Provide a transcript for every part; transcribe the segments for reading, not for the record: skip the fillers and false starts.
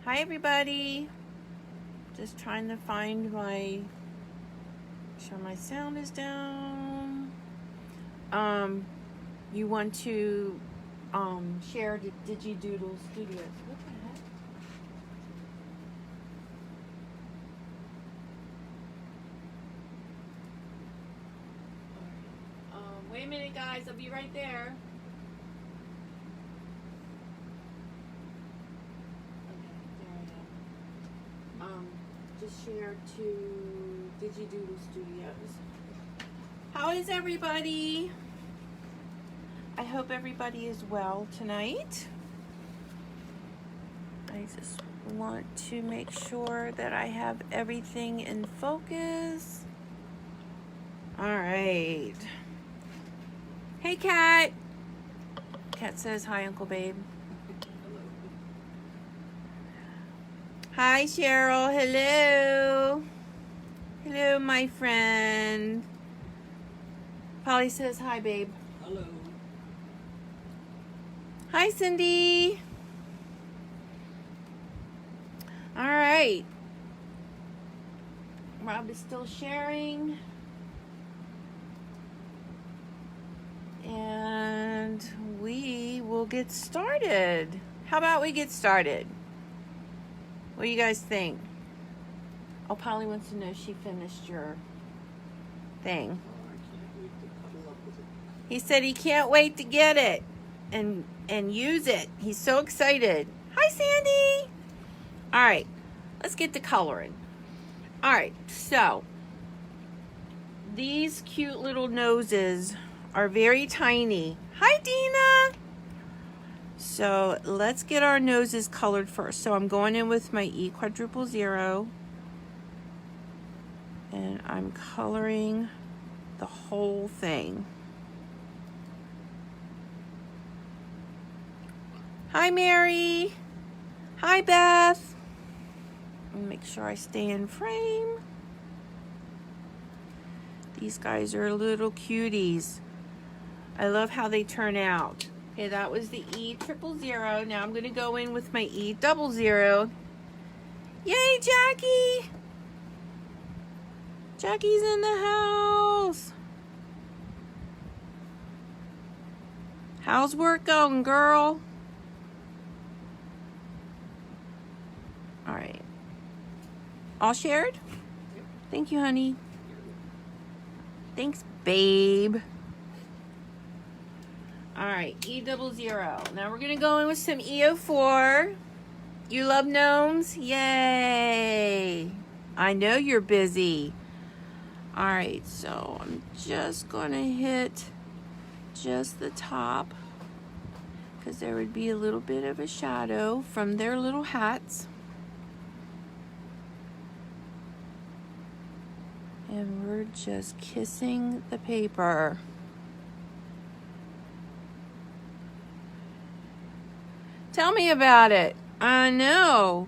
Hi everybody. Just trying to find my, sure my sound is down. You want to share the Digidoodle Studios. What the heck? Wait a minute guys, I'll be right there. Just share to Digidoodle Studios. How is everybody? I hope everybody is well tonight. I just want to make sure that I have everything in focus. All right. Hey, Kat. Kat says hi, Uncle Babe. Hi, Cheryl. Hello. Hello, my friend. Polly says hi, babe. Hello. Hi, Cindy. All right. Rob is still sharing. And we will get started. How about we get started? What do you guys think? Oh, Polly wants to know if she finished your thing. Oh, I can't wait to cuddle up with it. He said he can't wait to get it and use it. He's so excited. Hi, Sandy. All right, let's get to coloring. All right, so these cute little noses are very tiny. Hi, Dina. So let's get our noses colored first. So I'm going in with my E quadruple 0 and I'm coloring the whole thing. Hi, Mary. Hi, Beth. Make sure I stay in frame. These guys are little cuties. I love how they turn out. Okay, that was the E triple 0. Now I'm going to go in with my E double 0. Yay, Jackie! Jackie's in the house. How's work going, girl? All right. All shared? Yep. Thank you, honey. Thanks, babe. All right, E double 0. Now we're going to go in with some EO4. You love gnomes? Yay. I know you're busy. All right, so I'm just going to hit just the top because there would be a little bit of a shadow from their little hats. And we're just kissing the paper. Tell me about it. I know.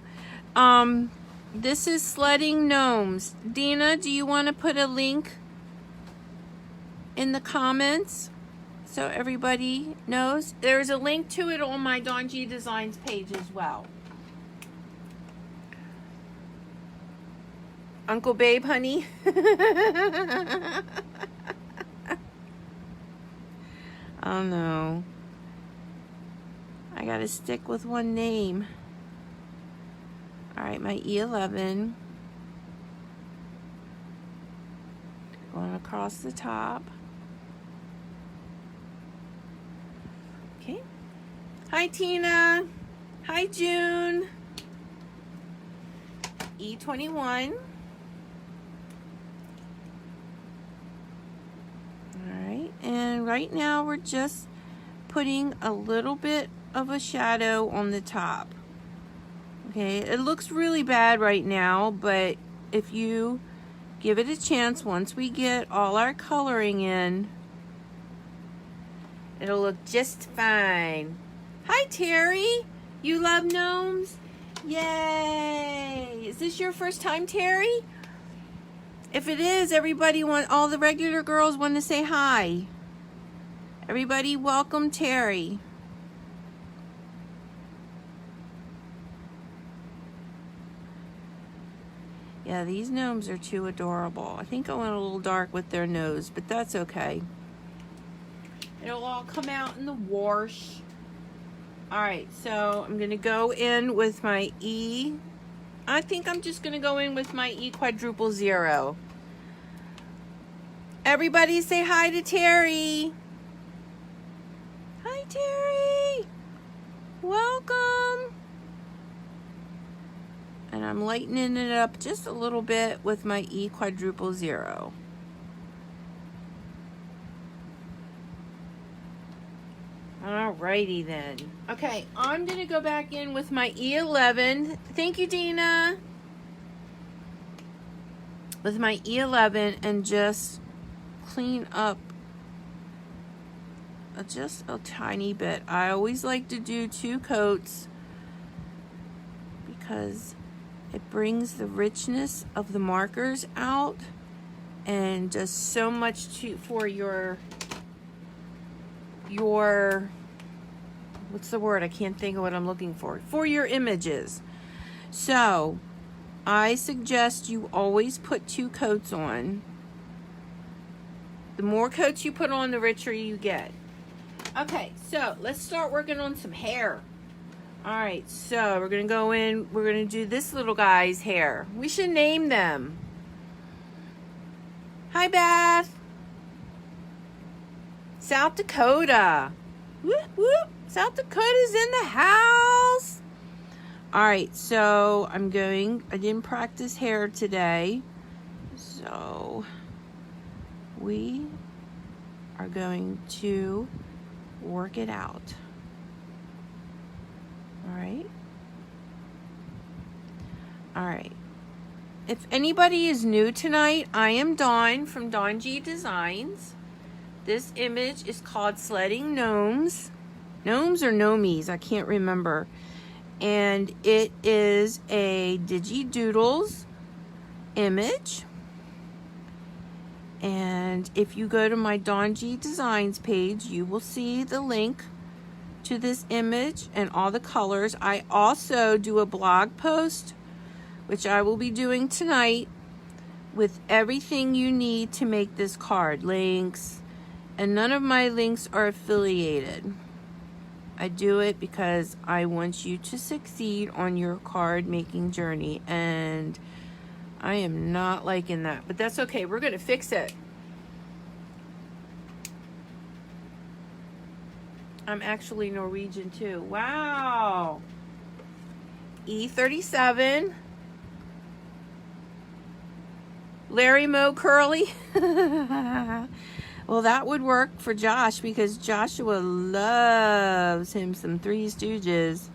This is Sledding Gnomes. Dina, do you want to put a link in the comments so everybody knows? There's a link to it on my Dawn G Designs page as well. Uncle Babe, honey. Oh no. I gotta stick with one name. All right, my E11. Going across the top. Okay. Hi, Tina. Hi, June. E21. And right now we're just putting a little bit of a shadow on the top. Okay, it looks really bad right now, but if you give it a chance, once we get all our coloring in, it'll look just fine. Hi, Terry. You love gnomes? Yay! Is this your first time, Terry? If it is, all the regular girls want to say hi. Everybody welcome Terry. Yeah, these gnomes are too adorable. I think I went a little dark with their nose, but that's okay. It'll all come out in the wash. All right, so I'm gonna go in with my E. I think I'm just gonna go in with my E quadruple zero. Everybody say hi to Terry. Hi, Terry. Welcome. And I'm lightening it up just a little bit with my E quadruple zero. Alrighty then. Okay, I'm gonna go back in with my E11. Thank you, Dina. With my E11 and just clean up just a tiny bit. I always like to do 2 coats because it brings the richness of the markers out and does so much for your what's the word? I can't think of what I'm looking for. For your images. So, I suggest you always put 2 coats on. The more coats you put on, the richer you get. Okay, so let's start working on some hair. Alright, so we're going to go in, we're going to do this little guy's hair. We should name them. Hi, Beth. South Dakota. Whoop, whoop. South Dakota's in the house. Alright, so I didn't practice hair today. So we are going to work it out. Alright. Alright. If anybody is new tonight, I am Dawn from Dawn G Designs. This image is called Sledding Gnomes. Gnomes or Gnomies, I can't remember. And it is a Digi-Doodles image. And if you go to my Dawn G Designs page, you will see the link to this image and all the colors. I also do a blog post, which I will be doing tonight, with everything you need to make this card. Links, and none of my links are affiliated. I do it because I want you to succeed on your card making journey, and I am not liking that, but that's okay. We're going to fix it. I'm actually Norwegian too. Wow. E37. Larry Moe Curly. Well, that would work for Josh because Joshua loves him some Three Stooges.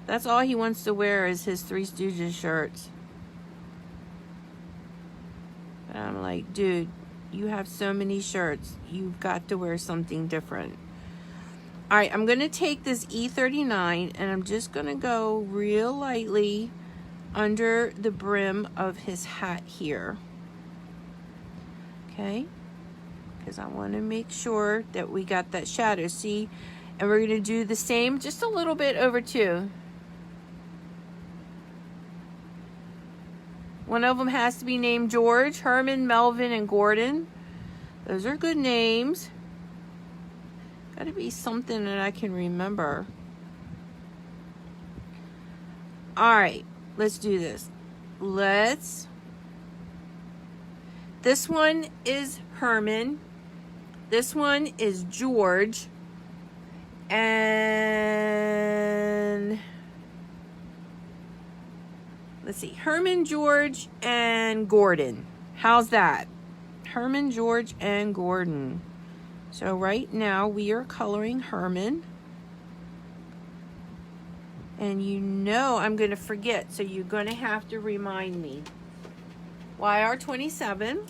That's all he wants to wear is his Three Stooges shirts. But I'm like, dude, you have so many shirts. You've got to wear something different. All right, I'm going to take this E39 and I'm just going to go real lightly under the brim of his hat here. Okay? Because I want to make sure that we got that shadow. See? And we're going to do the same, just a little bit over 2. One of them has to be named George, Herman, Melvin, and Gordon. Those are good names. Got to be something that I can remember. All right, let's do this. This one is Herman. This one is George. And let's see, Herman, George, and Gordon. How's that? Herman, George, and Gordon. So right now we are coloring Herman. And you know I'm going to forget, so you're going to have to remind me. YR27.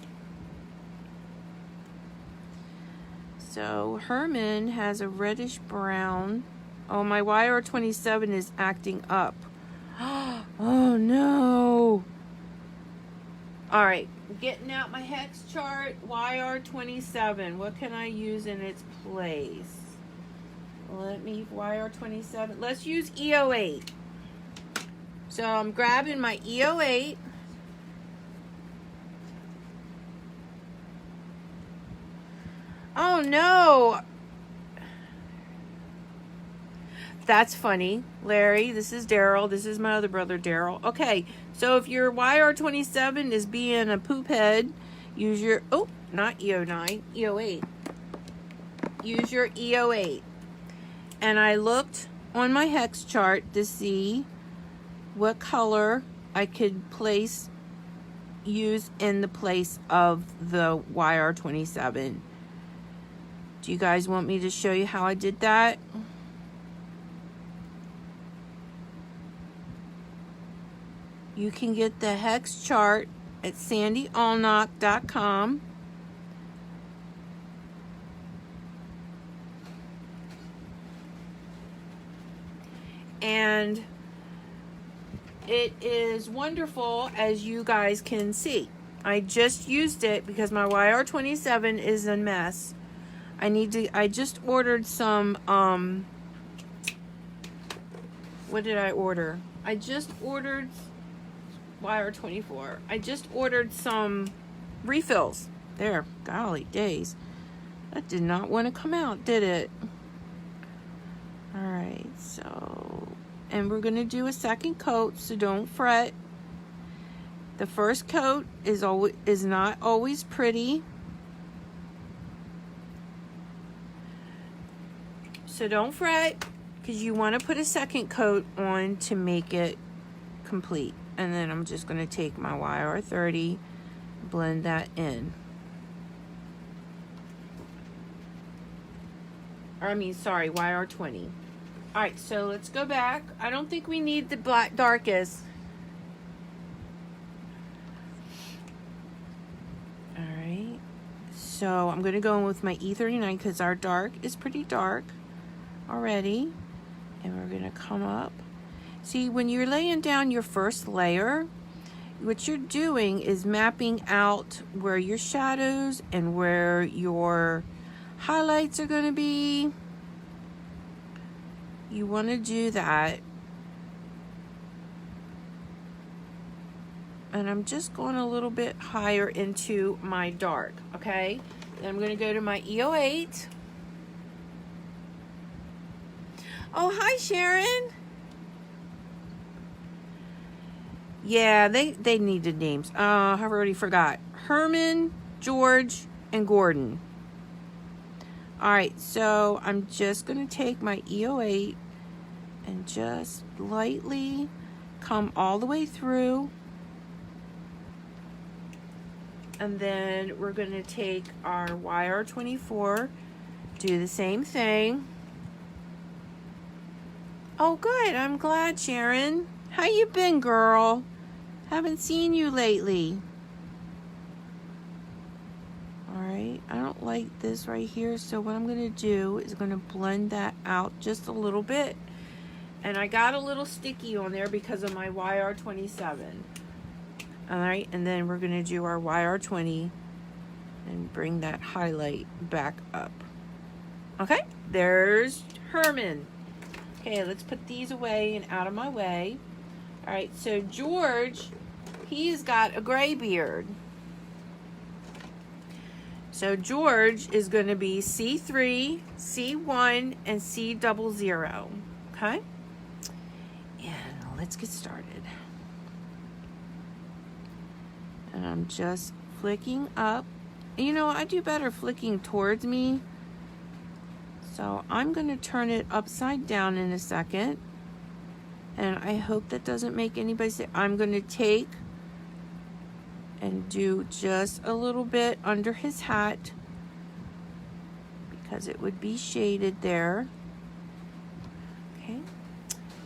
So Herman has a reddish brown. Oh, my YR27 is acting up. Oh no. All right, getting out my hex chart. YR27. What can I use in its place? YR27. Let's use E08. So I'm grabbing my EO8. Oh no! That's funny. Larry, this is Daryl. This is my other brother, Daryl. Okay, so if your YR27 is being a poop head, use your, oh, not EO9, EO8. Use your EO8. And I looked on my hex chart to see what color I could use in the place of the YR27. Do you guys want me to show you how I did that? You can get the hex chart at sandyallnock.com. And it is wonderful, as you guys can see. I just used it because my YR27 is a mess. I just ordered some, what did I order? I just ordered YR24. I just ordered some refills. There, golly days. That did not want to come out, did it? Alright, so, and we're going to do a second coat, so don't fret. The first coat is not always pretty. So don't fret, because you want to put a second coat on to make it complete. And then I'm just going to take my YR30, blend that in. Or I mean, sorry, YR20. Alright, so let's go back. I don't think we need the black darkest. Alright, so I'm going to go in with my E39 because our dark is pretty dark already. And we're going to come up. See, when you're laying down your first layer, what you're doing is mapping out where your shadows and where your highlights are going to be. You want to do that. And I'm just going a little bit higher into my dark, okay? Then I'm going to go to my EO8. Oh, hi, Sharon. Yeah, they needed names. I already forgot. Herman, George, and Gordon. Alright, so I'm just going to take my EO8 and just lightly come all the way through. And then we're going to take our YR24, do the same thing. Oh, good. I'm glad, Sharon. How you been, girl? Haven't seen you lately. Alright, I don't like this right here, so what I'm going to do is going to blend that out just a little bit. And I got a little sticky on there because of my YR27. Alright, and then we're going to do our YR20 and bring that highlight back up. Okay, there's Herman. Okay, let's put these away and out of my way. Alright, so George, he's got a gray beard. So George is going to be C3, C1, and C00. Okay? And let's get started. And I'm just flicking up. You know, I do better flicking towards me. So I'm going to turn it upside down in a second. And I hope that doesn't make anybody say, I'm going to take and do just a little bit under his hat because it would be shaded there. Okay.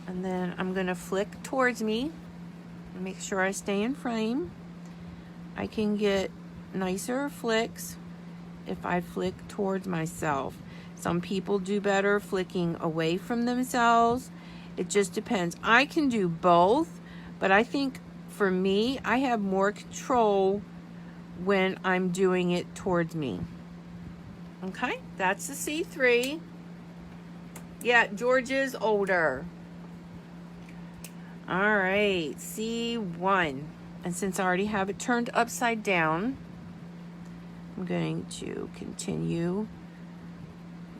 And then I'm going to flick towards me and make sure I stay in frame. I can get nicer flicks if I flick towards myself. Some people do better flicking away from themselves. It just depends. I can do both, but I think for me, I have more control when I'm doing it towards me. Okay, that's the C3. Yeah, George is older. All right, C1. And since I already have it turned upside down, I'm going to continue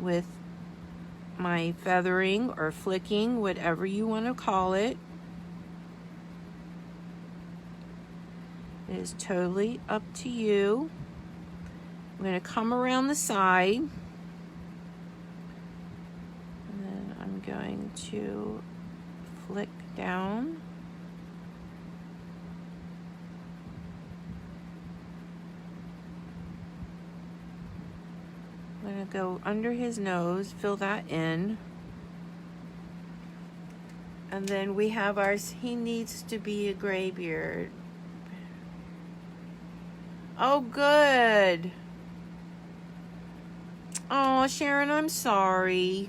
with my feathering or flicking, whatever you want to call it. It is totally up to you. I'm going to come around the side. And then I'm going to flick down. I'm going to go under his nose, fill that in. And then we have ours, he needs to be a gray beard. Oh, good. Oh, Sharon, I'm sorry.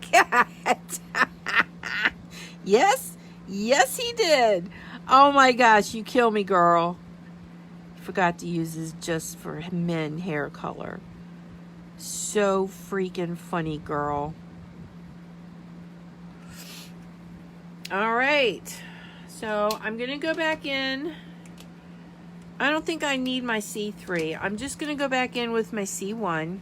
Cat. Yes, yes, he did. Oh my gosh, you kill me, girl. Forgot to use this just for men hair color. So freaking funny, girl. All right. So I'm going to go back in. I don't think I need my C3. I'm just going to go back in with my C1.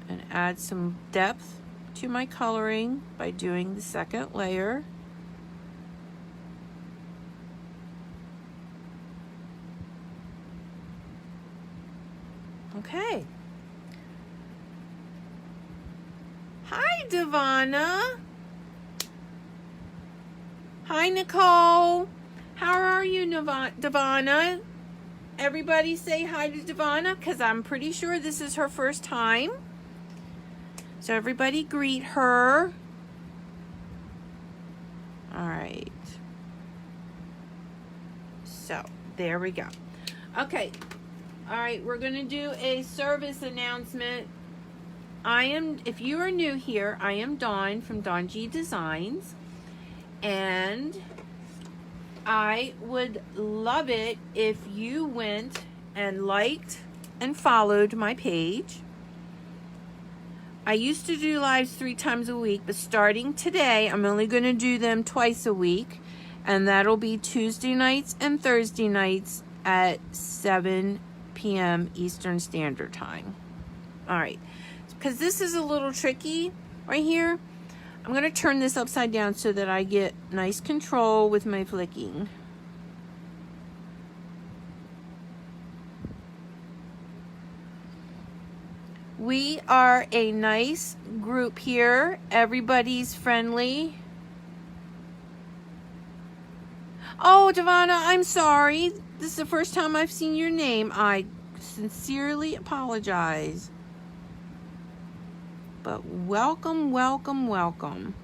And add some depth to my coloring by doing the second layer. Okay. Hi, Devonna. Hi, Nicole. How are you, Devonna? Everybody say hi to Devonna, because I'm pretty sure this is her first time. So everybody greet her. All right. So there we go. Okay. All right, we're going to do a service announcement. If you are new here, I am Dawn from Dawn G Designs, and I would love it if you went and liked and followed my page. I used to do lives 3 times a week, but starting today, I'm only going to do them twice a week, and that'll be Tuesday nights and Thursday nights at 7 p.m. Eastern Standard Time. All right. Because this is a little tricky right here, I'm going to turn this upside down so that I get nice control with my flicking. We are a nice group here. Everybody's friendly. Oh, Devonna, I'm sorry. This is the first time I've seen your name. I sincerely apologize. But welcome, welcome, welcome.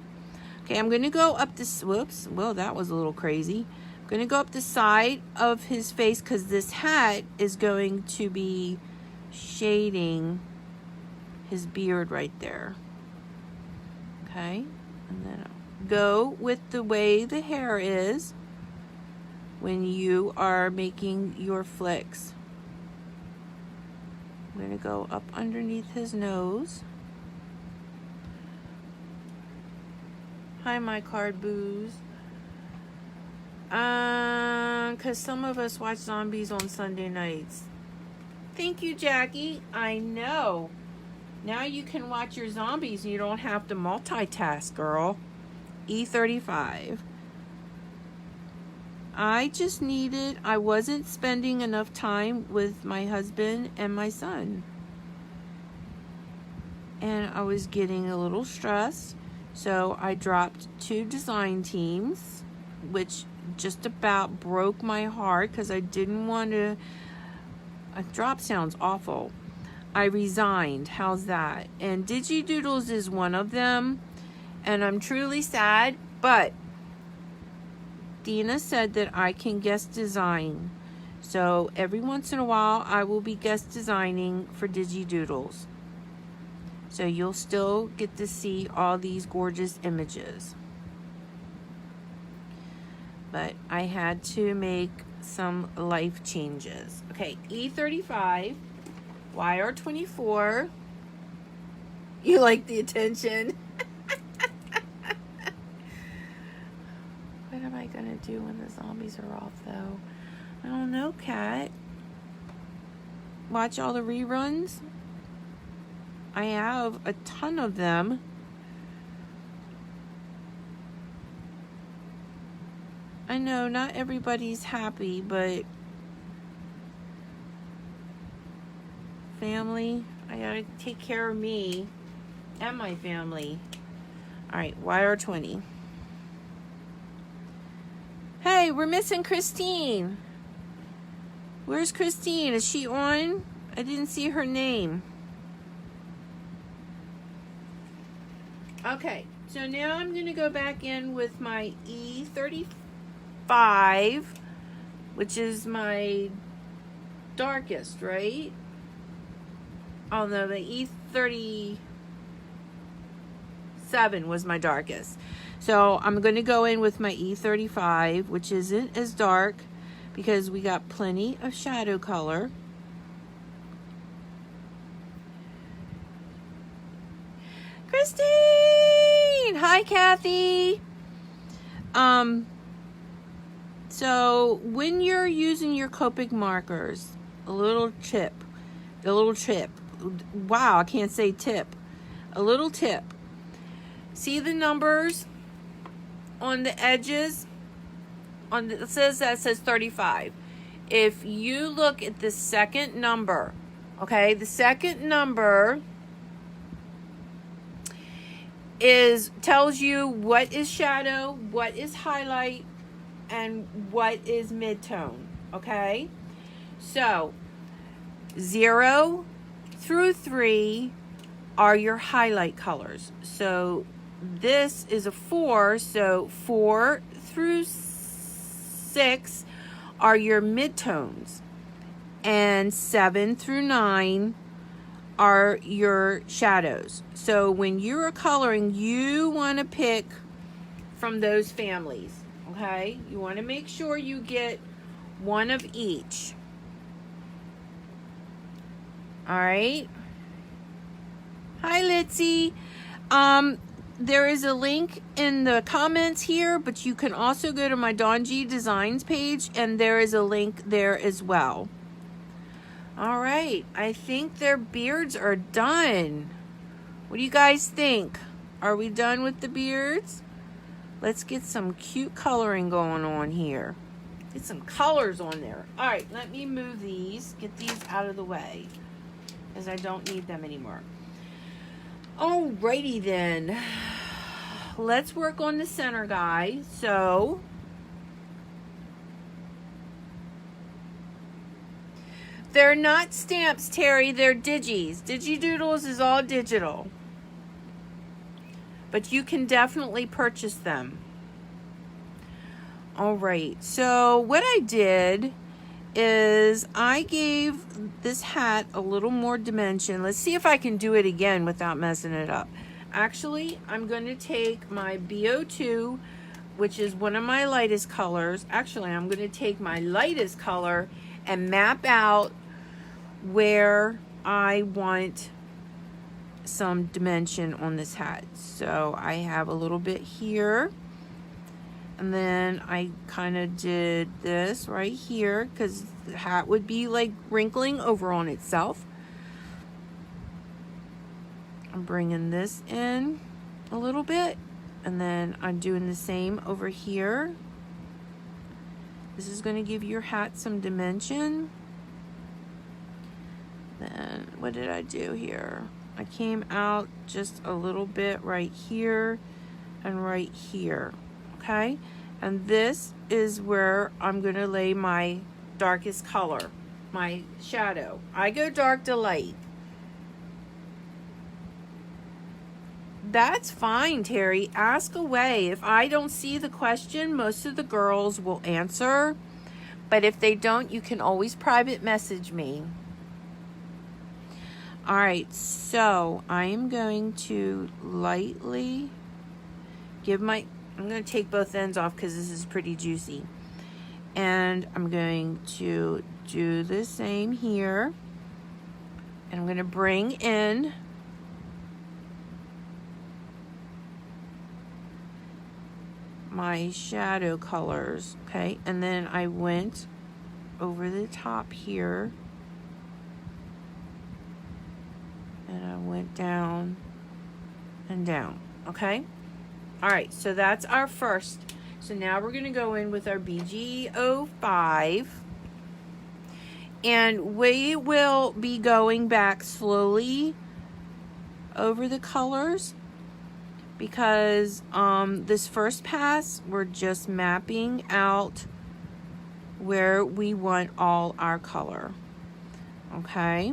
Okay, I'm going to go up this, whoops, well, that was a little crazy. I'm going to go up the side of his face because this hat is going to be shading his beard right there. Okay, and then I'll go with the way the hair is when you are making your flicks. I'm going to go up underneath his nose. Hi, my card boos. Because some of us watch zombies on Sunday nights. Thank you, Jackie. I know. Now you can watch your zombies and you don't have to multitask, girl. E35. I wasn't spending enough time with my husband and my son. And I was getting a little stressed. So I dropped 2 design teams, which just about broke my heart because I didn't want to. A drop sounds awful. I resigned. How's that? And DigiDoodles is one of them. And I'm truly sad, but Dina said that I can guest design. So every once in a while, I will be guest designing for DigiDoodles. So you'll still get to see all these gorgeous images. But I had to make some life changes. Okay, E35. YR24. You like the attention? What am I gonna do when the zombies are off, though? I don't know, Kat. Watch all the reruns. I have a ton of them. I know not everybody's happy, but family, I gotta take care of me and my family. All right, YR20. Hey, we're missing Christine. Where's Christine? Is she on? I didn't see her name. Okay, so now I'm going to go back in with my E35, which is my darkest, right? Oh no, the E37 was my darkest. So I'm going to go in with my E35, which isn't as dark because we got plenty of shadow color. Christine! Hi, Kathy. So when you're using your Copic markers, a little tip. Wow, I can't say tip. A little tip. See the numbers on the edges? It says 35. If you look at the second number, okay, the second number tells you what is shadow, what is highlight, and what is midtone, okay? So 0 through 3 are your highlight colors. So this is a 4, so 4 through 6 are your midtones, and 7 through 9 are your shadows. So when you're coloring, you want to pick from those families, okay? You want to make sure you get one of each. All right. Hi, Litzy. There is a link in the comments here, but you can also go to my Dawn G Designs page, and there is a link there as well. All right, I think their beards are done. What do you guys think? Are we done with the beards? Let's get some cute coloring going on here. Get some colors on there. All right, let me move these, get these out of the way, because I don't need them anymore. Alrighty then. Let's work on the center guy. So they're not stamps, Terry, they're digis. Digidoodles is all digital. But you can definitely purchase them. Alright, so what I did is I gave this hat a little more dimension. Let's see if I can do it again without messing it up. Actually, I'm going to take my BO2, which is one of my lightest colors. Actually, I'm going to take my lightest color and map out where I want some dimension on this hat. So I have a little bit here. And then I kind of did this right here because the hat would be like wrinkling over on itself. I'm bringing this in a little bit, and then I'm doing the same over here. This is going to give your hat some dimension. Then what did I do here? I came out just a little bit right here and right here. Okay, and this is where I'm going to lay my darkest color, my shadow. I go dark to light. That's fine, Terry. Ask away. If I don't see the question, most of the girls will answer. But if they don't, you can always private message me. All right, so I am going to lightly give my... I'm going to take both ends off because this is pretty juicy. And I'm going to do the same here. And I'm going to bring in my shadow colors, okay? And then I went over the top here, and I went down and down, okay? All right, so that's our first. So now we're gonna go in with our BG05, and we will be going back slowly over the colors because this first pass, we're just mapping out where we want all our color, okay?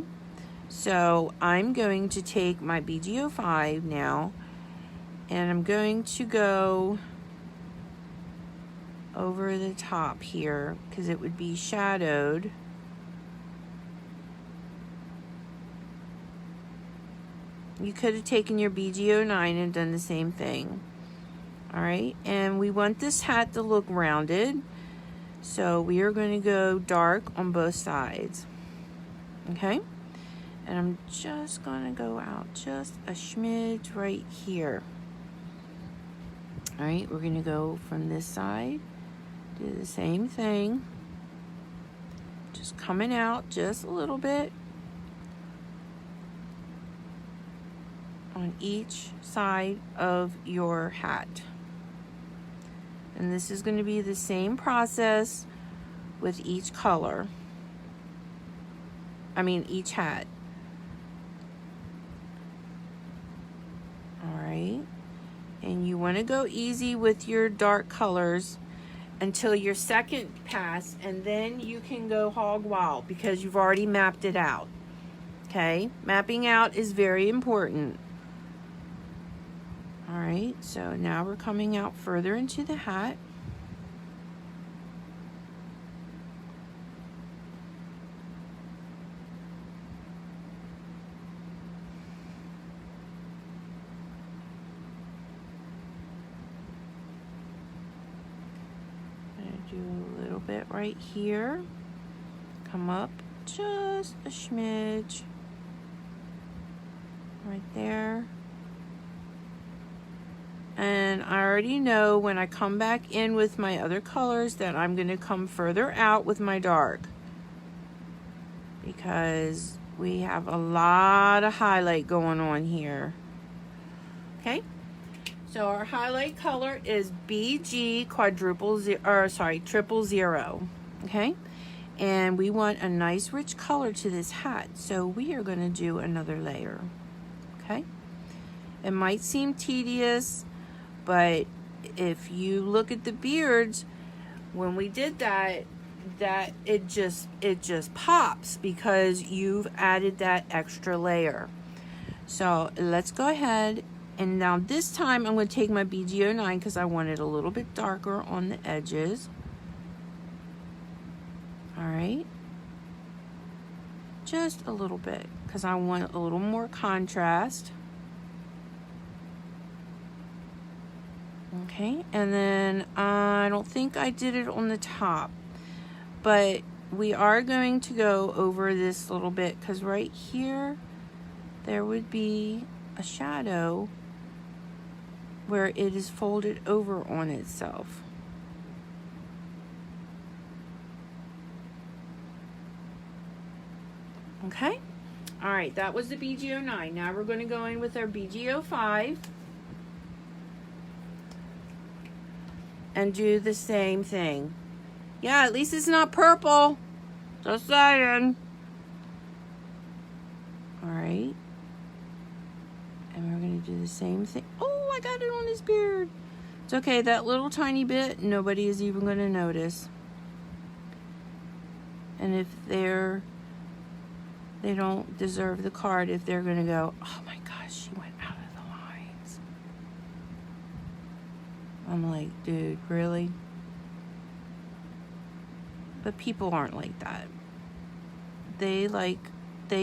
So I'm going to take my BG05 now, and I'm going to go over the top here because it would be shadowed. You could have taken your BG09 and done the same thing. All right, and we want this hat to look rounded, so we are going to go dark on both sides, okay? And I'm just going to go out just a smidge right here. All right, we're going to go from this side, do the same thing, just coming out just a little bit on each side of your hat. And this is going to be the same process with each color. I mean, each hat. All right. And you want to go easy with your dark colors until your second pass, and then you can go hog wild because you've already mapped it out. Okay? Mapping out is very important. All right, so now we're coming out further into the hat. I'm gonna do a little bit right here. Come up just a smidge. Right there. And I already know when I come back in with my other colors that I'm going to come further out with my dark, because we have a lot of highlight going on here. Okay, so our highlight color is BG triple zero. Okay, and we want a nice rich color to this hat, so we are going to do another layer. Okay, it might seem tedious, but if you look at the beards, when we did that it just pops because you've added that extra layer. So let's go ahead, and now this time I'm going to take my BG09 because I want it a little bit darker on the edges. All right, just a little bit because I want a little more contrast. Okay, and then I don't think I did it on the top, but we are going to go over this little bit because right here there would be a shadow where it is folded over on itself. Okay, all right, that was the BG09. Now we're going to go in with our BG05. And do the same thing. Yeah, at least it's not purple. Just saying. All right. And we're going to do the same thing. Oh, I got it on his beard. It's okay, that little tiny bit, nobody is even going to notice. And if they don't deserve the card if they're going to go, oh my gosh, she went out of the lines. I'm like, dude, really? But people aren't like that. They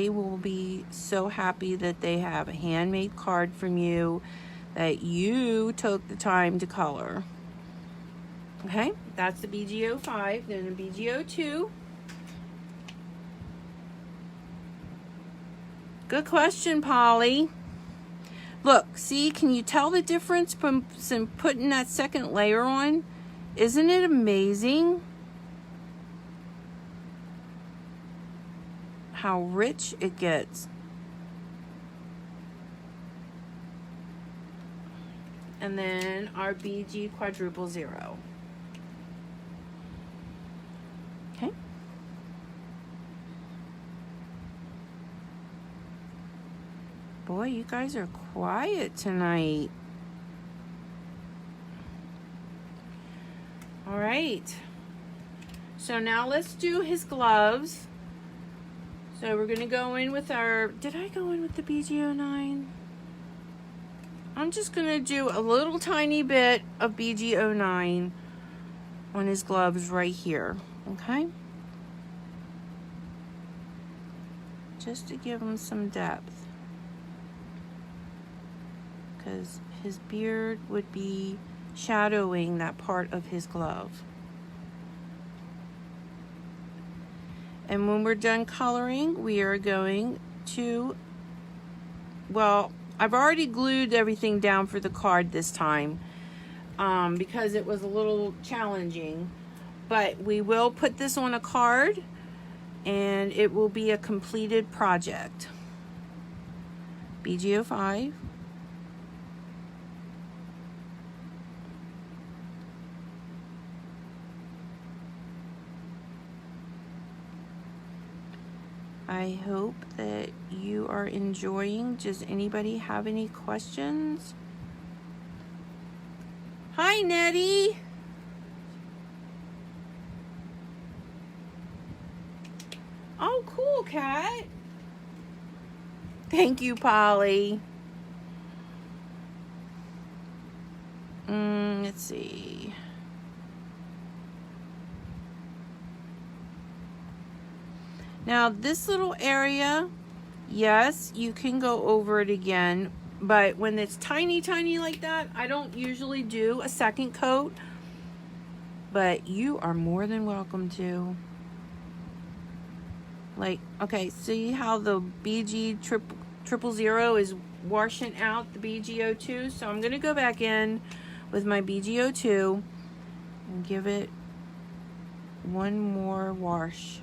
will be so happy that they have a handmade card from you that you took the time to color. Okay, that's the BG05. Then the BG02. Good question, Polly. Look, see, can you tell the difference from putting that second layer on? Isn't it amazing how rich it gets? And then our BG quadruple zero. Okay. Boy, you guys are quiet tonight. All right. So now let's do his gloves. So we're going to go in with our... Did I go in with the BG09? I'm just going to do a little tiny bit of BG09 on his gloves right here. Okay? Just to give him some depth. Because his beard would be shadowing that part of his glove. And when we're done coloring, we are going to, well, I've already glued everything down for the card this time because it was a little challenging. But we will put this on a card and it will be a completed project. BG05. I hope that you are enjoying. Does anybody have any questions? Hi, Nettie. Oh, cool, Cat. Thank you, Polly. Let's see. Now, this little area, yes, you can go over it again, but when it's tiny, tiny like that, I don't usually do a second coat, but you are more than welcome to. Like, okay, see how the BG triple zero is washing out the BG02? So I'm going to go back in with my BG02 and give it one more wash.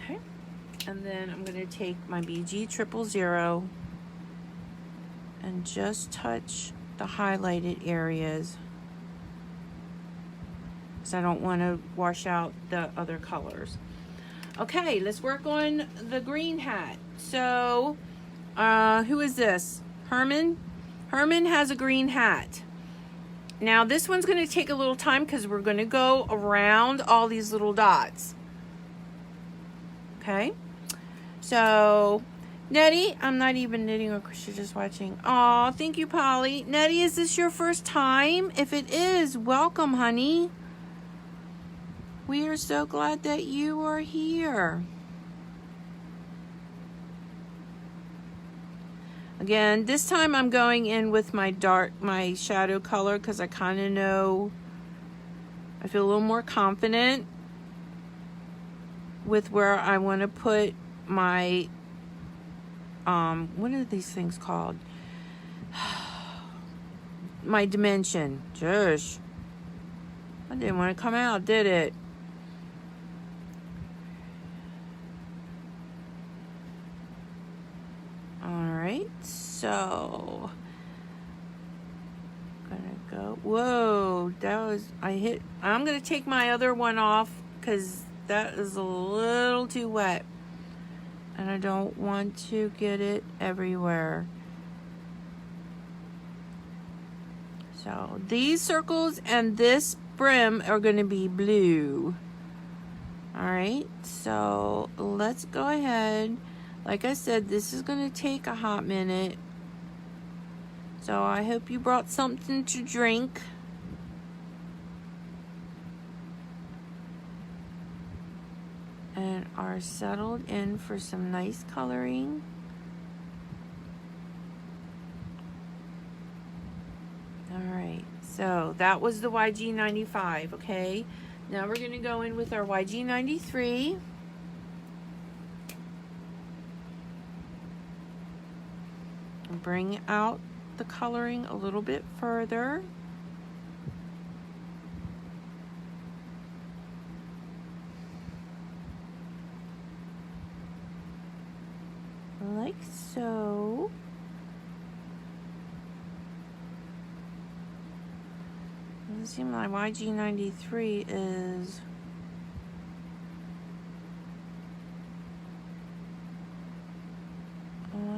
Okay, and then I'm going to take my BG triple zero and just touch the highlighted areas because I don't want to wash out the other colors. Okay, let's work on the green hat. So, who is this? Herman? Herman has a green hat. Now, this one's going to take a little time because we're going to go around all these little dots. Okay, so Nettie, I'm not even knitting or you're just watching. Oh, thank you, Polly. Nettie, is this your first time? If it is, welcome, honey. We are so glad that you are here. Again, this time I'm going in with my shadow color because I kind of know, I feel a little more confident with where I want to put my, what are these things called? My dimension. Josh. I didn't want to come out, did it? Alright, so gonna go. Whoa, that was, I'm gonna take my other one off because that is a little too wet and I don't want to get it everywhere. So these circles and this brim are going to be blue. All right, so let's go ahead. Like I said, this is going to take a hot minute. So I hope you brought something to drink. And are settled in for some nice coloring. All right, so that was the YG95, okay? Now we're going to go in with our YG93. And bring out the coloring a little bit further. Like so. Let's see, my YG93 is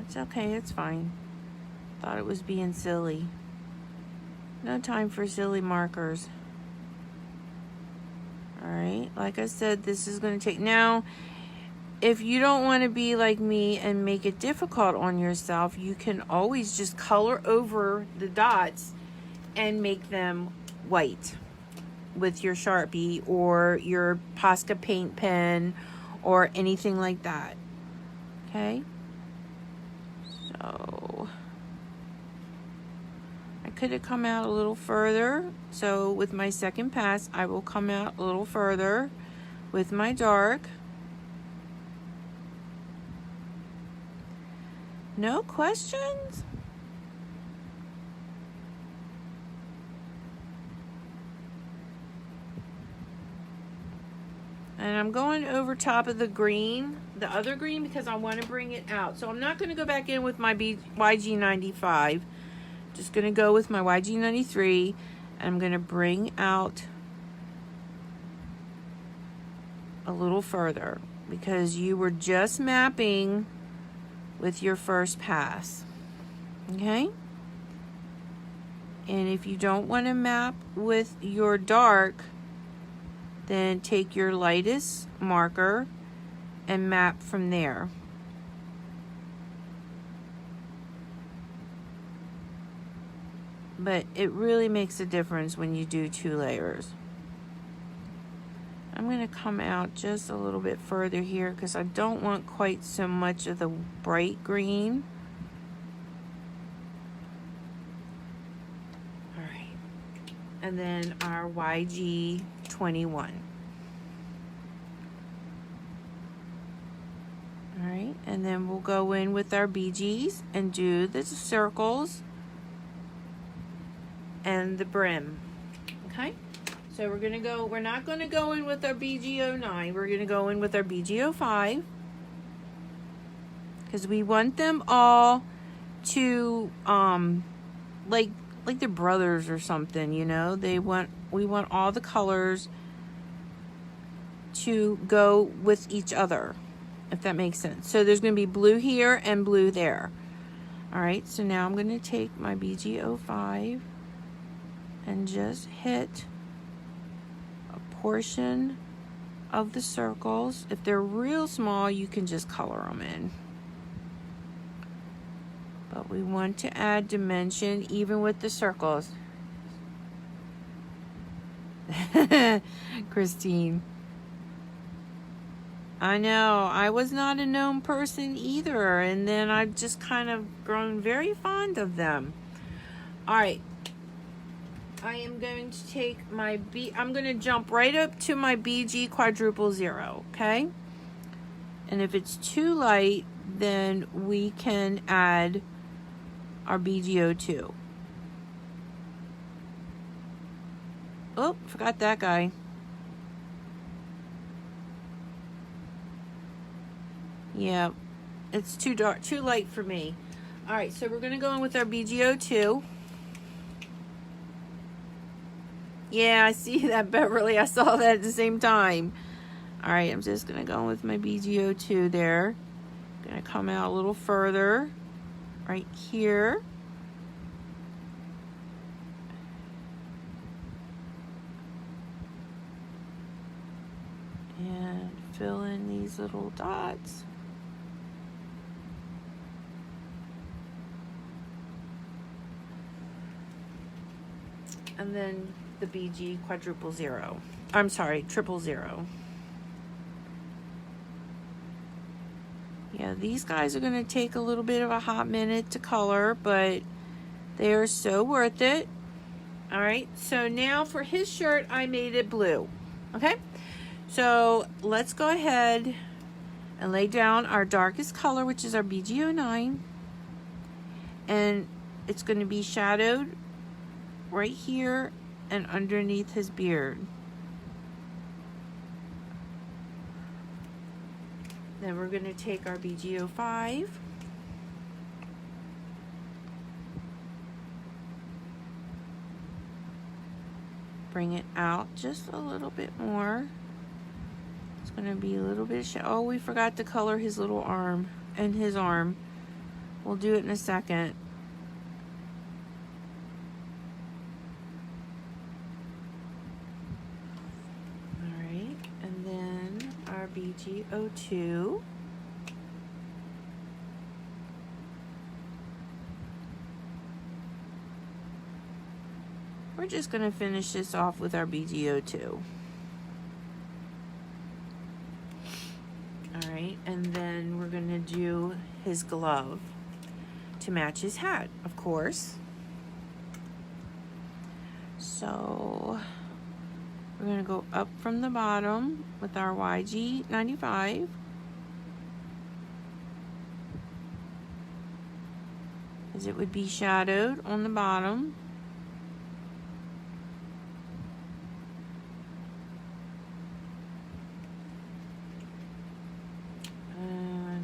it's okay, it's fine. Thought it was being silly. No time for silly markers. Alright, like I said, this is going to take... Now, if you don't want to be like me and make it difficult on yourself, you can always just color over the dots and make them white with your Sharpie or your Posca paint pen or anything like that. Okay? So I could have come out a little further. So with my second pass, I will come out a little further with my dark. No questions? And I'm going over top of the green, the other green, because I want to bring it out. So I'm not going to go back in with my YG95. Just going to go with my YG93. And I'm going to bring out a little further because you were just mapping with your first pass. Okay? And if you don't want to map with your dark, then take your lightest marker and map from there. But it really makes a difference when you do 2 layers. I'm going to come out just a little bit further here because I don't want quite so much of the bright green. All right. And then our YG21. All right, and then we'll go in with our BGs and do the circles and the brim. Okay, so we're not gonna go in with our BG09, we're gonna go in with our BG05 because we want them all to like they're brothers or something, you know. We want all the colors to go with each other, if that makes sense. So there's going to be blue here and blue there. All right, so now I'm going to take my BG05 and just hit a portion of the circles. If they're real small, you can just color them in. But we want to add dimension even with the circles. Christine. I know, I was not a gnome person either, and then I've just kind of grown very fond of them. All right, I am going to take I'm going to jump right up to my BG quadruple 0, okay? And if it's too light, then we can add our BG02. Oh, forgot that guy. Yeah, it's too dark, too light for me. All right, so we're going to go in with our BG02. Yeah, I see that, Beverly. I saw that at the same time. All right, I'm just going to go in with my BG02 there. Going to come out a little further right here. And fill in these little dots. And then the BG quadruple 0. I'm sorry, triple 0. Yeah, these guys are going to take a little bit of a hot minute to color, but they are so worth it. All right, so now for his shirt, I made it blue. Okay, so let's go ahead and lay down our darkest color, which is our BG09, and it's going to be shadowed right here and underneath his beard. Then we're going to take our BG05, bring it out just a little bit more. It's going to be a little bit oh, we forgot to color his little arm and his arm. We'll do it in a second. All right, and then our BG02. We're just going to finish this off with our BG02. All right, and then we're going to do his glove to match his hat, of course. So we're going to go up from the bottom with our YG95. As it would be shadowed on the bottom.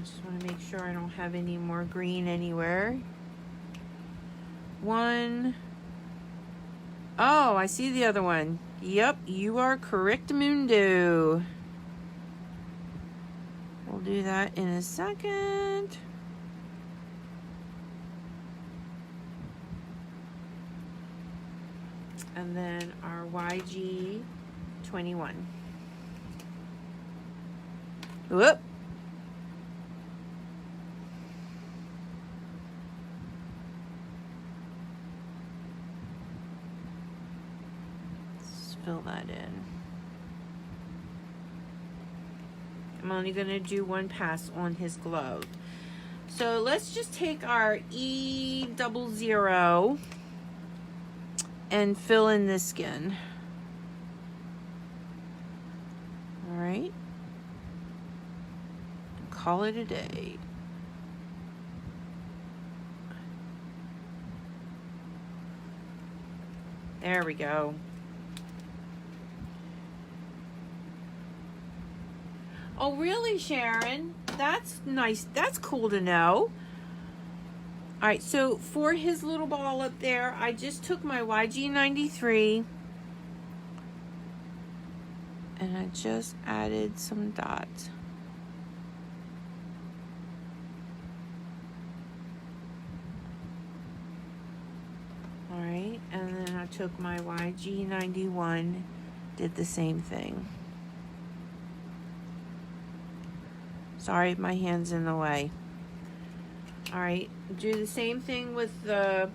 Just want to make sure I don't have any more green anywhere. One. Oh, I see the other one. Yep, you are correct, Mundo. We'll do that in a second. And then our YG21. Whoop. Fill that in. I'm only going to do one pass on his glove. So let's just take our E00 and fill in this skin. All right. And call it a day. There we go. Oh, really, Sharon? That's nice. That's cool to know. All right, so for his little ball up there, I just took my YG93 and I just added some dots. All right, and then I took my YG91, did the same thing. Sorry if my hand's in the way. All right, do the same thing with the,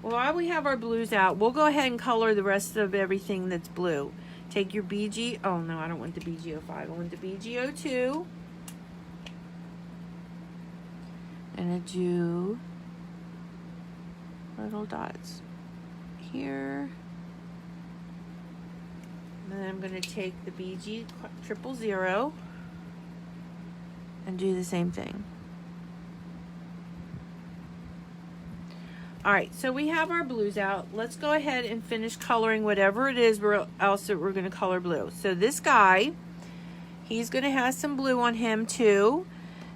well, while we have our blues out, we'll go ahead and color the rest of everything that's blue. Take your BG, oh no, I don't want the BG05, I want the BG02. And I do little dots here. And then I'm gonna take the BG000 and do the same thing. All right, so we have our blues out. Let's go ahead and finish coloring whatever it is else that we're gonna color blue. So this guy, he's gonna have some blue on him too.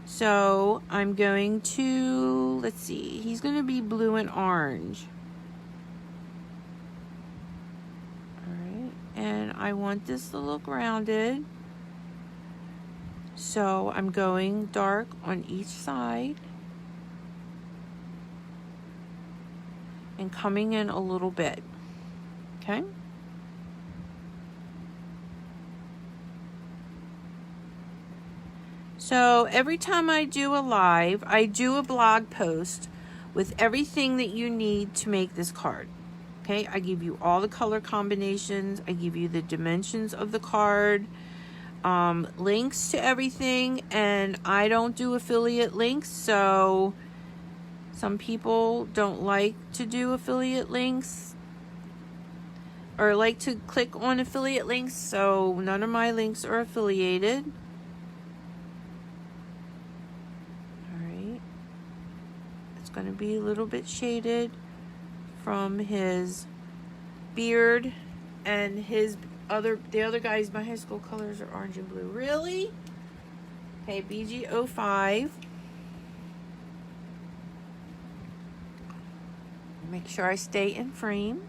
So I'm going to, let's see, he's gonna be blue and orange. All right, and I want this to look rounded. So I'm going dark on each side and coming in a little bit, okay? So every time I do a live, I do a blog post with everything that you need to make this card, okay? I give you all the color combinations, I give you the dimensions of the card, links to everything, and I don't do affiliate links, so some people don't like to do affiliate links. or like to click on affiliate links, so none of my links are affiliated. All right. It's going to be a little bit shaded from his beard, and the other guys, my high school colors are orange and blue. Really? Okay, BG05. Make sure I stay in frame.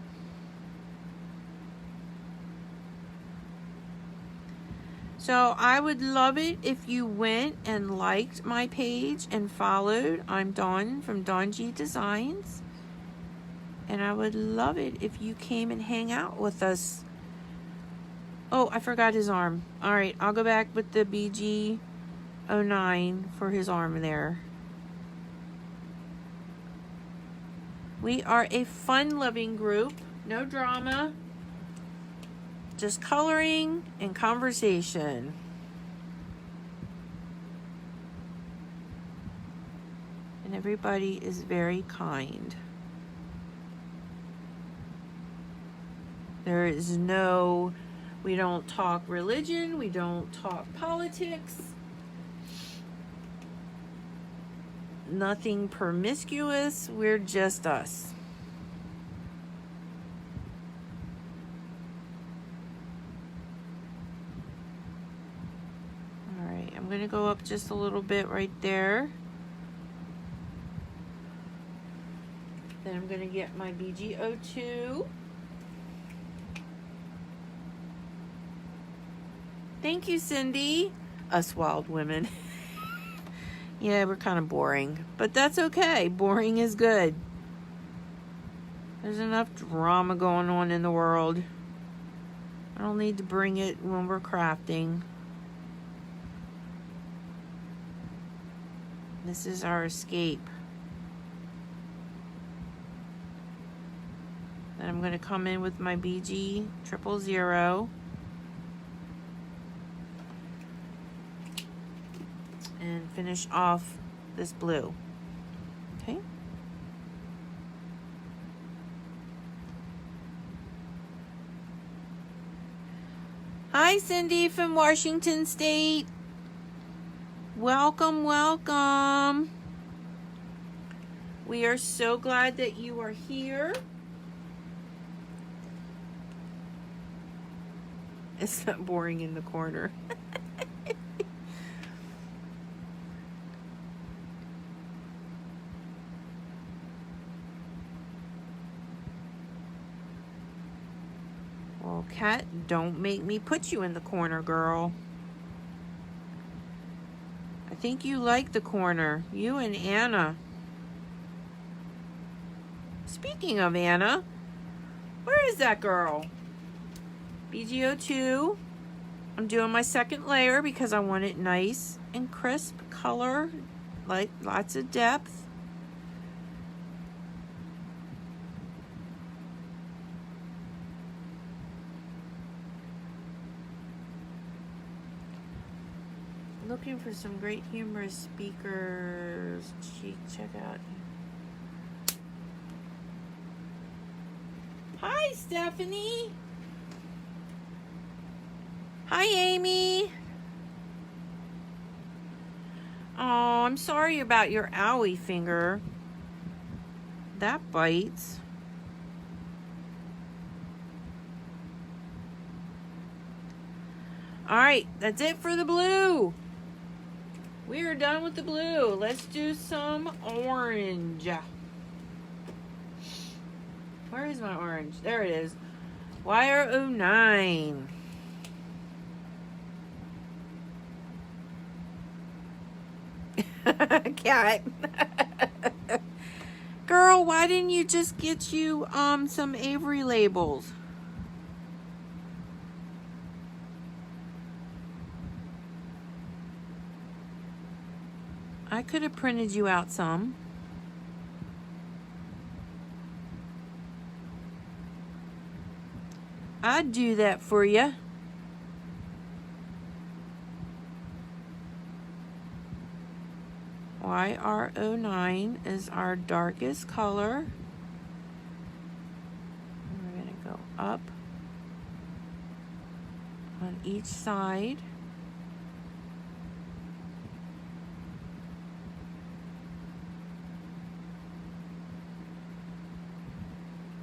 So I would love it if you went and liked my page and followed. I'm Dawn from Dawn G Designs. And I would love it if you came and hang out with us. Oh, I forgot his arm. All right, I'll go back with the BG09 for his arm there. We are a fun-loving group. No drama. Just coloring and conversation. And everybody is very kind. There is no, we don't talk religion, we don't talk politics, nothing promiscuous, we're just us. All right, I'm going to go up just a little bit right there. Then I'm going to get my BG02. Thank you, Cindy. Us wild women. Yeah, we're kind of boring, but that's okay. Boring is good. There's enough drama going on in the world. I don't need to bring it when we're crafting. This is our escape. Then I'm going to come in with my BG 000. And finish off this blue. Okay. Hi, Cindy from Washington State. Welcome, welcome. We are so glad that you are here. It's not boring in the corner. Well, Kat, don't make me put you in the corner, girl. I think you like the corner. You and Anna. Speaking of Anna, where is that girl? BG02. I'm doing my second layer because I want it nice and crisp color, like lots of depth. Looking for some great humorous speakers. Check out. Hi, Stephanie. Hi, Amy. Oh, I'm sorry about your owie finger. That bites. All right, that's it for the blue. We are done with the blue. Let's do some orange. Where is my orange? There it is. Wire 09. Cat. Girl, why didn't you just get you some Avery labels? I could have printed you out some. I'd do that for you. YR09 is our darkest color. We're going to go up on each side.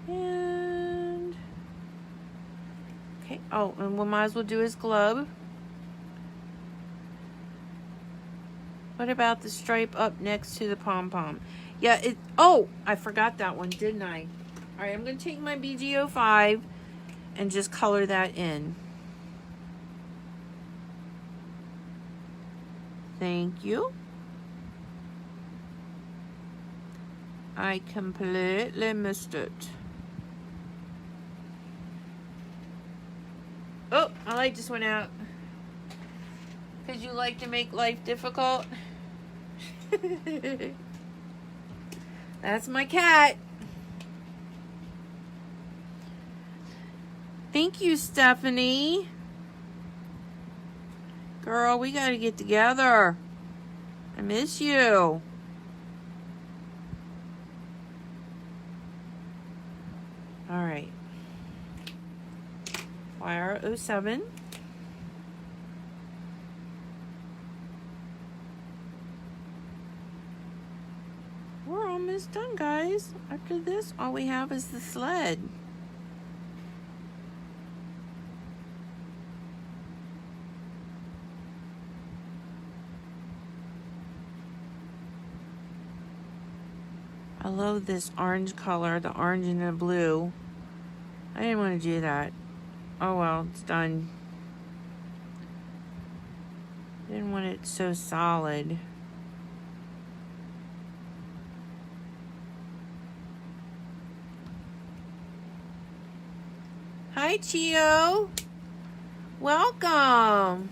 And okay, oh, and we might as well do his glove. What about the stripe up next to the pom-pom? Yeah, oh, I forgot that one, didn't I? All right, I'm going to take my BG05 and just color that in. Thank you. I completely missed it. Oh, my light just went out. Because you like to make life difficult. That's my cat. Thank you, Stephanie. Girl, we gotta get together. I miss you. All right. YR07. We're almost done, guys. After this, all we have is the sled. I love this orange color, the orange and the blue. I didn't want to do that. Oh well, it's done. Didn't want it so solid. Hi, Chio. Welcome.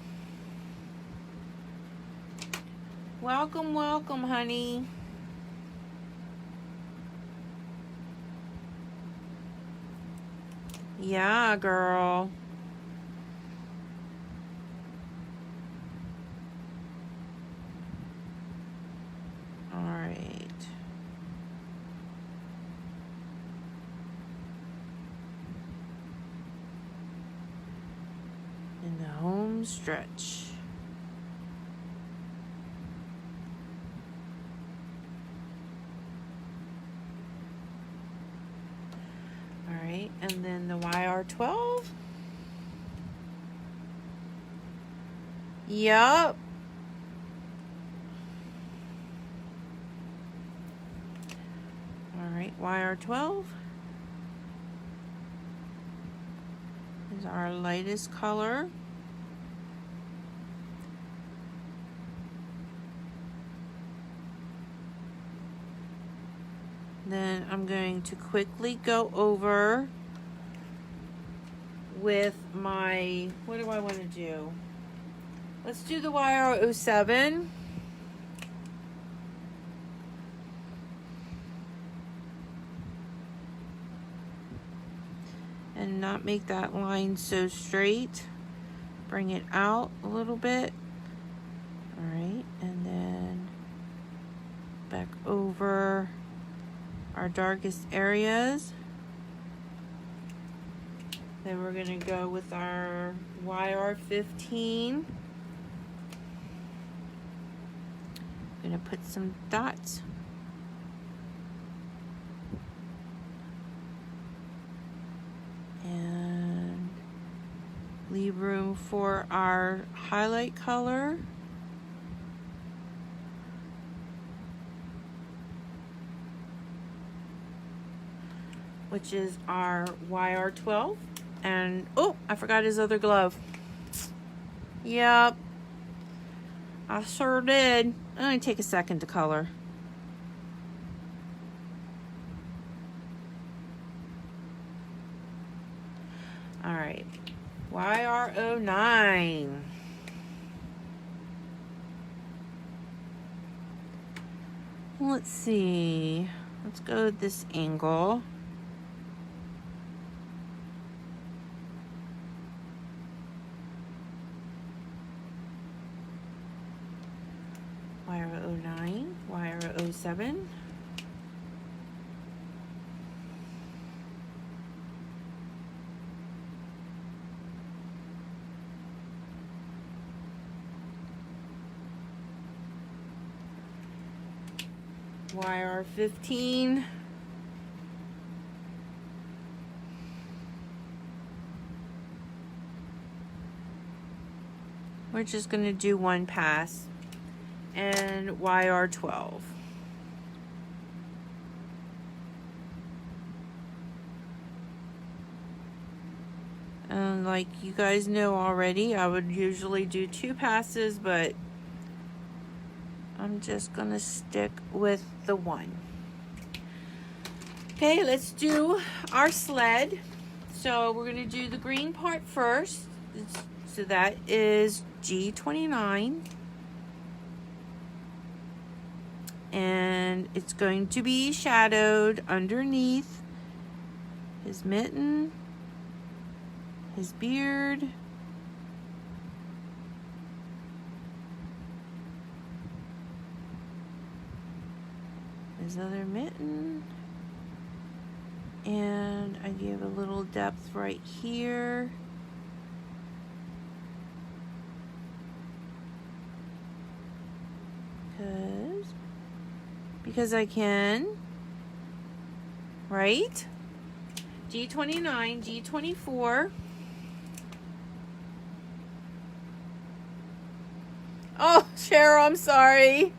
Welcome, welcome, honey. Yeah, girl. All right. In the home stretch. All right, and then the YR12. Yup. All right, YR12 is our lightest color. Then I'm going to quickly go over with my, what do I want to do? Let's do the YR07. And not make that line so straight. Bring it out a little bit. All right, and then back over our darkest areas. Then we're going to go with our YR15. I'm going to put some dots. And leave room for our highlight color. Which is our YR12. And, oh, I forgot his other glove. Yep. I sure did. It only take a second to color. All right. YR09. Let's see. Let's go with this angle. YR09, YR07. YR15. We're just going to do one pass. And YR12. And like you guys know already, I would usually do 2 passes, but I'm just going to stick with the 1. Okay, let's do our sled. So we're going to do the green part first. So that is G29. And it's going to be shadowed underneath his mitten, his beard, his other mitten, and I gave a little depth right here. Because I can, right? G29, G24. Oh, Cheryl, I'm sorry.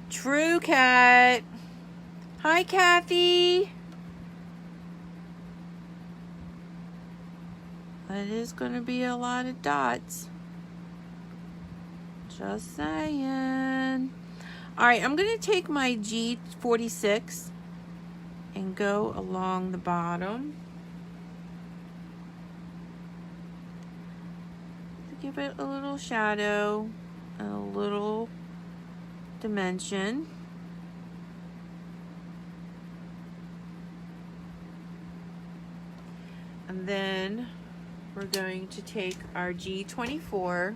True Cat. Hi, Kathy. That is going to be a lot of dots. Just saying. All right, I'm going to take my G46 and go along the bottom to give it a little shadow and a little dimension. And then we're going to take our G24.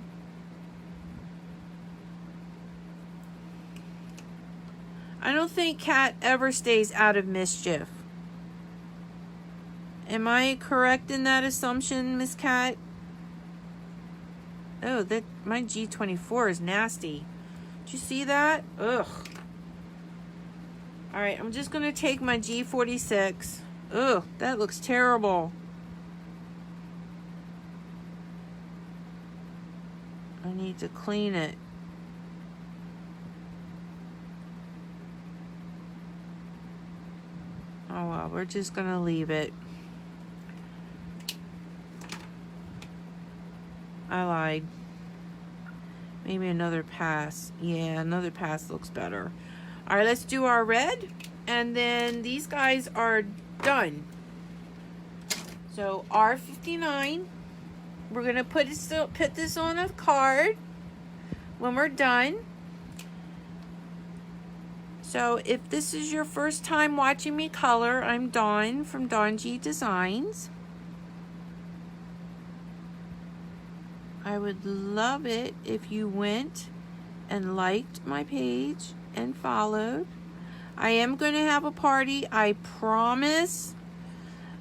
I don't think Cat ever stays out of mischief. Am I correct in that assumption, Miss Cat? Oh, that my G24 is nasty. Did you see that? Ugh. All right, I'm just going to take my G46. Ugh, that looks terrible. I need to clean it. Oh well, we're just gonna leave it. I lied. Maybe another pass. Yeah, another pass looks better. All right, let's do our red. And then these guys are done. So R59. We're gonna put this on a card when we're done. So if this is your first time watching me color, I'm Dawn from Dawn G Designs. I would love it if you went and liked my page and followed. I am going to have a party, I promise.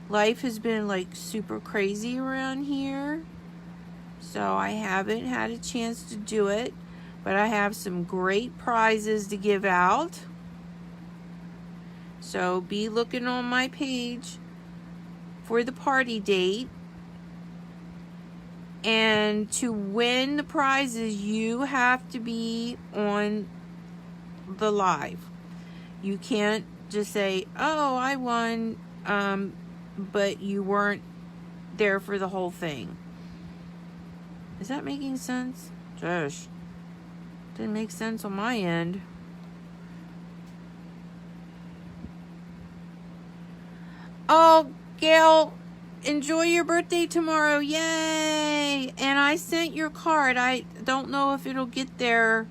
Life has been like super crazy around here, so I haven't had a chance to do it, but I have some great prizes to give out. So be looking on my page for the party date. And to win the prizes, you have to be on the live. You can't just say, oh, I won, but you weren't there for the whole thing. Is that making sense? Josh, didn't make sense on my end. Oh, Gail, enjoy your birthday tomorrow. Yay! And I sent your card. I don't know if it'll get there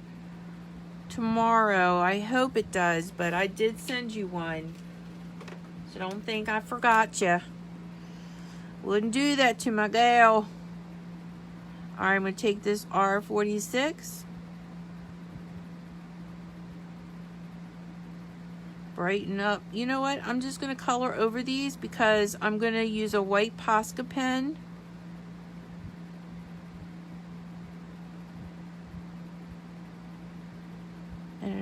tomorrow. I hope it does, but I did send you one. So don't think I forgot you. Wouldn't do that to my gal. All right, I'm going to take this R46. Brighten up. You know what? I'm just going to color over these because I'm going to use a white Posca pen.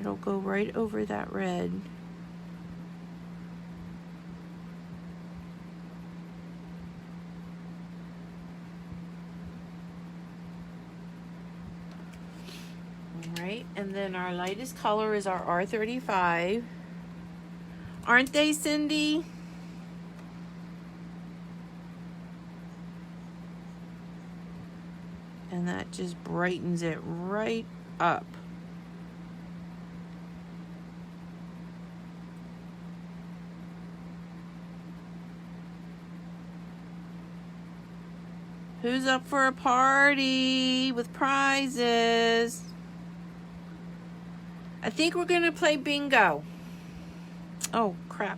it'll go right over that red. Alright, and then our lightest color is our R35. Aren't they, Cindy? And that just brightens it right up. Who's up for a party with prizes? I think we're gonna play bingo. Oh, crap.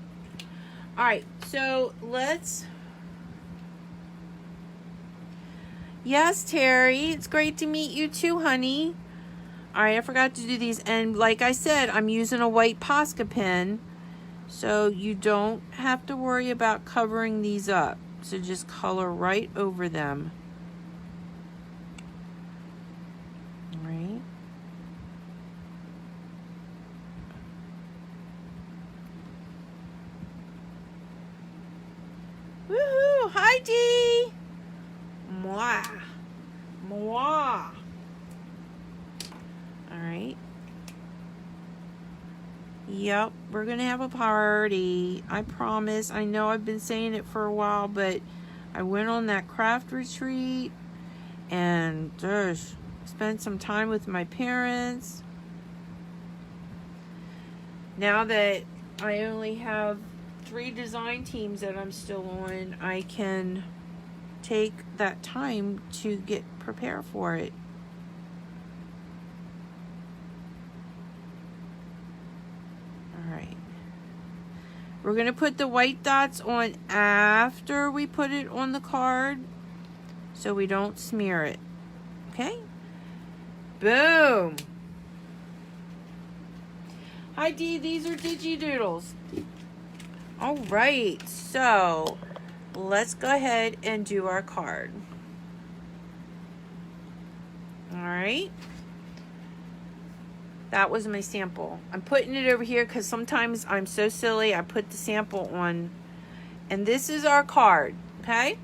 All right, so let's... Yes, Terry, it's great to meet you too, honey. All right, I forgot to do these. And like I said, I'm using a white Posca pen, so you don't have to worry about covering these up. So just color right over them. All right. Woohoo! Hi, Dee! Mwah! Mwah! Alright. Yep, we're gonna have a party. I promise. I know I've been saying it for a while, but I went on that craft retreat and spent some time with my parents. Now that I only have 3 design teams that I'm still on, I can take that time to get prepared for it. Alright. We're going to put the white dots on after we put it on the card so we don't smear it. Okay? Boom! Hi Dee, these are Digidoodles. Alright, so let's go ahead and do our card. Alright. That was my sample. I'm putting it over here because sometimes I'm so silly. I put the sample on. And this is our card. Okay?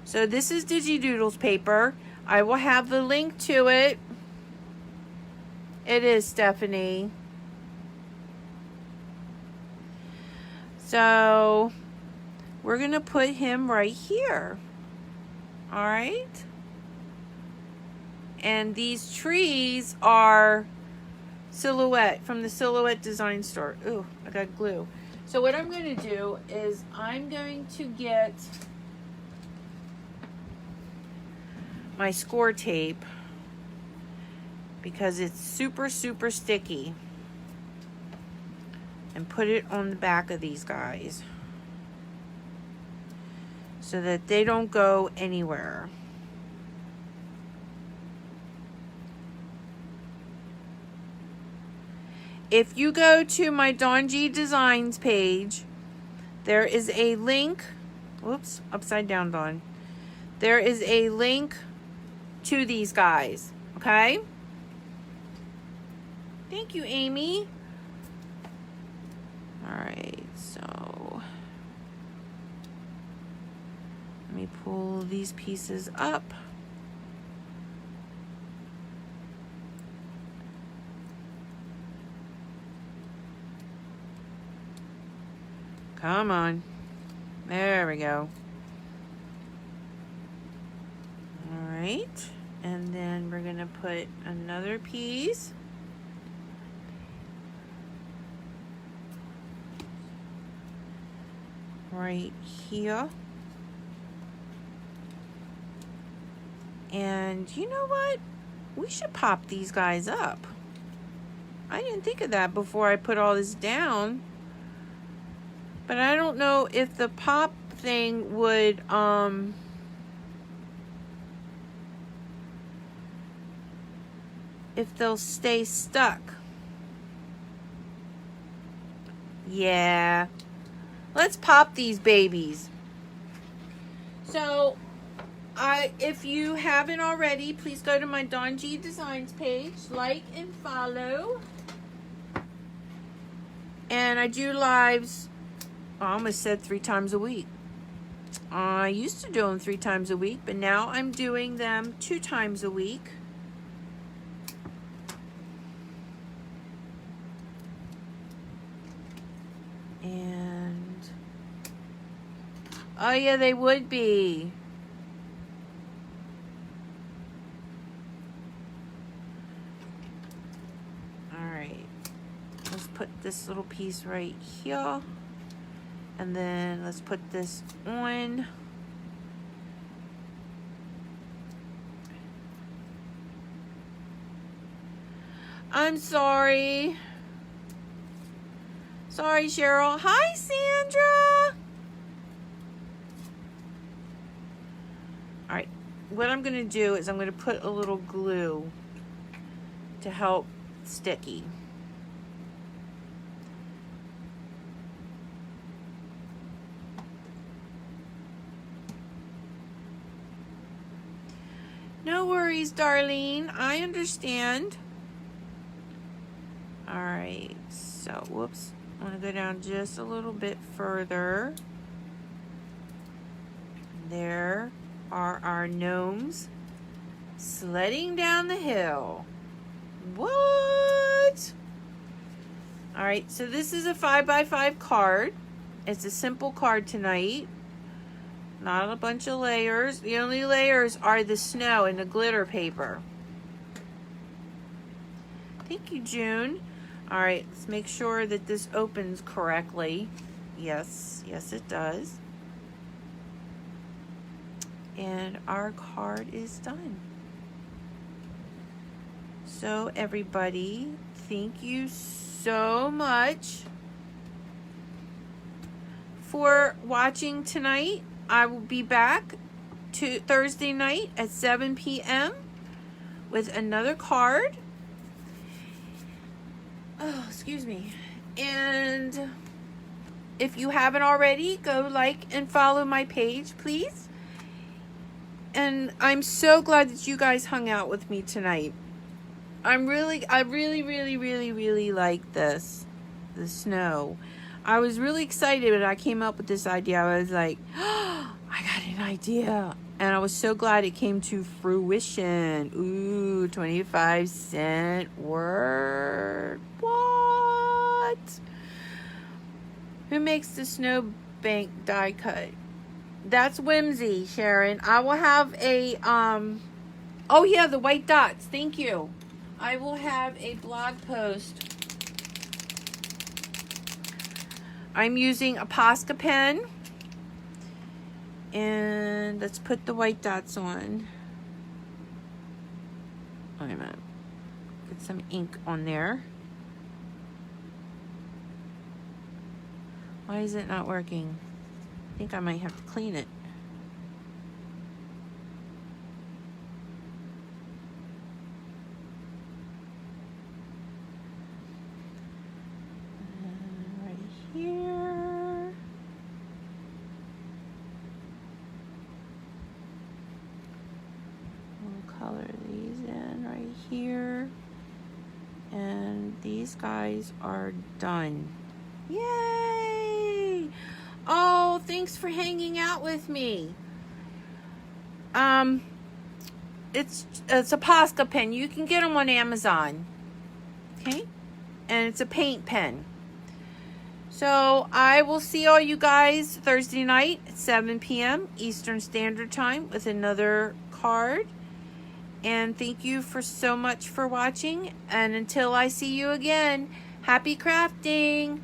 So this is Digidoodles paper. I will have the link to it. It is, Stephanie. So we're going to put him right here. All right? And these trees are Silhouette from the Silhouette Design Store. Ooh, I got glue. So what I'm going to do is I'm going to get my score tape because it's super, super sticky, and put it on the back of these guys so that they don't go anywhere. If you go to my Dawn G Designs page, there is a link. Whoops, upside down, Dawn. There is a link to these guys, okay? Thank you, Amy. All right, so let me pull these pieces up. Come on. There we go. All right. And then we're going to put another piece. Right here. And you know what? We should pop these guys up. I didn't think of that before I put all this down. But I don't know if the pop thing would, if they'll stay stuck. Yeah. Let's pop these babies. So, if you haven't already, please go to my Dawn G Designs page, like and follow. And I do lives, I almost said 3 times a week. I used to do them 3 times a week, but now I'm doing them 2 times a week. And, oh yeah, they would be. Alright, let's put this little piece right here. And then let's put this on. I'm sorry. Sorry, Cheryl. Hi, Sandra. All right. What I'm going to do is I'm going to put a little glue to help sticky. No worries, Darlene. I understand. All right. So, whoops. I'm going to go down just a little bit further. There are our gnomes sledding down the hill. What? All right. So, this is a 5x5 card. It's a simple card tonight. Not a bunch of layers. The only layers are the snow and the glitter paper. Thank you, June. All right, let's make sure that this opens correctly. Yes, yes it does. And our card is done. So everybody, thank you so much for watching tonight. I will be back to Thursday night at 7 p.m. with another card. Oh, excuse me. And if you haven't already, go like and follow my page, please. And I'm so glad that you guys hung out with me tonight. I really like this. The snow. I was really excited when I came up with this idea. I was like, oh, I got an idea. And I was so glad it came to fruition. Ooh, 25-cent word. What? Who makes the snowbank die cut? That's Whimsy, Sharon. I will have a, oh yeah, the white dots. Thank you. I will have a blog post. I'm using a Posca pen. And let's put the white dots on. Wait a minute. Get some ink on there. Why is it not working? I think I might have to clean it. Right here. We'll color these in right here. And these guys are done. Yay! Oh, thanks for hanging out with me. It's a Posca pen. You can get them on Amazon. Okay? And it's a paint pen. So I will see all you guys Thursday night at 7 p.m. Eastern Standard Time with another card. And thank you for so much for watching. And until I see you again, happy crafting.